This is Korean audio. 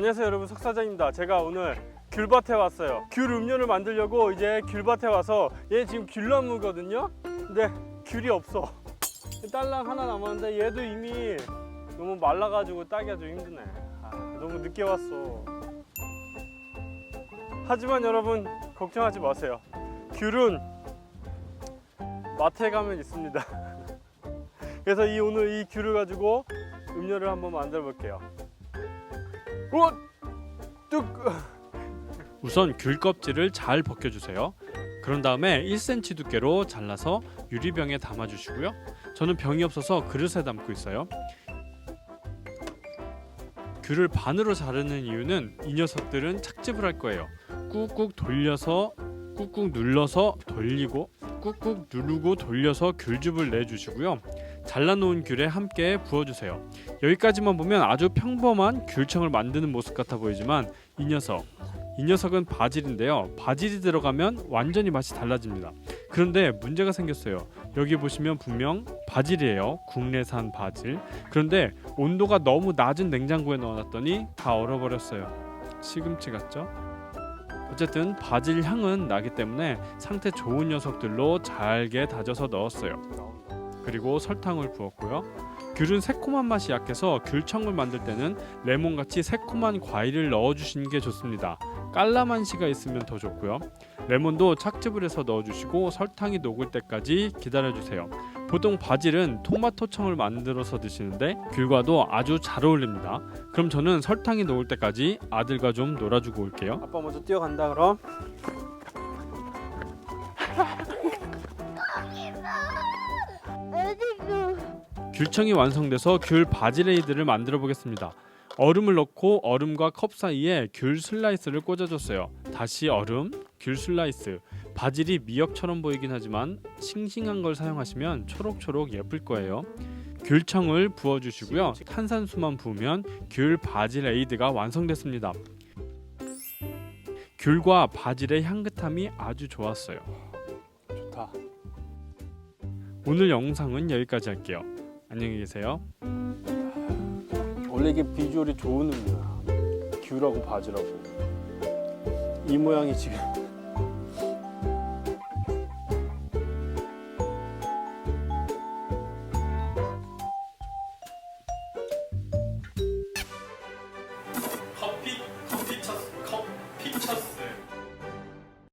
안녕하세요 여러분, 석사장입니다. 제가 오늘 귤밭에 왔어요. 귤 음료를 만들려고 이제 귤밭에 와서, 얘 지금 귤나무거든요. 근데 귤이 없어. 딸랑 하나 남았는데 얘도 이미 너무 말라가지고 따기가 좀 힘드네. 너무 늦게 왔어. 하지만 여러분 걱정하지 마세요. 귤은 마트에 가면 있습니다. 그래서 오늘 이 귤을 가지고 음료를 한번 만들어 볼게요. 우선 귤 껍질을 잘 벗겨주세요. 그런 다음에 1cm 두께로 잘라서 유리병에 담아주시고요. 저는 병이 없어서 그릇에 담고 있어요. 귤을 반으로 자르는 이유는 이 녀석들은 착즙을 할 거예요. 꾹꾹 돌려서, 꾹꾹 눌러서 돌리고, 꾹꾹 누르고 돌려서 귤즙을 내주시고요. 잘라놓은 귤에 함께 부어주세요. 여기까지만 보면 아주 평범한 귤청을 만드는 모습 같아 보이지만 이 녀석은 바질인데요. 바질이 들어가면 완전히 맛이 달라집니다. 그런데 문제가 생겼어요. 여기 보시면 분명 바질이에요. 국내산 바질. 그런데 온도가 너무 낮은 냉장고에 넣어놨더니 다 얼어버렸어요. 시금치 같죠? 어쨌든 바질 향은 나기 때문에 상태 좋은 녀석들로 잘게 다져서 넣었어요. 그리고 설탕을 부었고요. 귤은 새콤한 맛이 약해서 귤청을 만들 때는 레몬같이 새콤한 과일을 넣어주시는 게 좋습니다. 깔라만시가 있으면 더 좋고요. 레몬도 착즙을 해서 넣어주시고 설탕이 녹을 때까지 기다려주세요. 보통 바질은 토마토청을 만들어서 드시는데 귤과도 아주 잘 어울립니다. 그럼 저는 설탕이 녹을 때까지 아들과 좀 놀아주고 올게요. 아빠 먼저 뛰어간다 그럼. 귤청이 완성돼서 귤 바질에이드를 만들어 보겠습니다. 얼음을 넣고 얼음과 컵 사이에 귤 슬라이스를 꽂아줬어요. 다시 얼음, 귤 슬라이스. 바질이 미역처럼 보이긴 하지만 싱싱한 걸 사용하시면 초록초록 예쁠 거예요. 귤청을 부어주시고요. 탄산수만 부으면 귤 바질에이드가 완성됐습니다. 귤과 바질의 향긋함이 아주 좋았어요. 좋다. 오늘 영상은 여기까지 할게요. 안녕히 계세요. 원래 이게 비주얼이 좋은 음료야. 귤하고 바질하고. 이 모양이 지금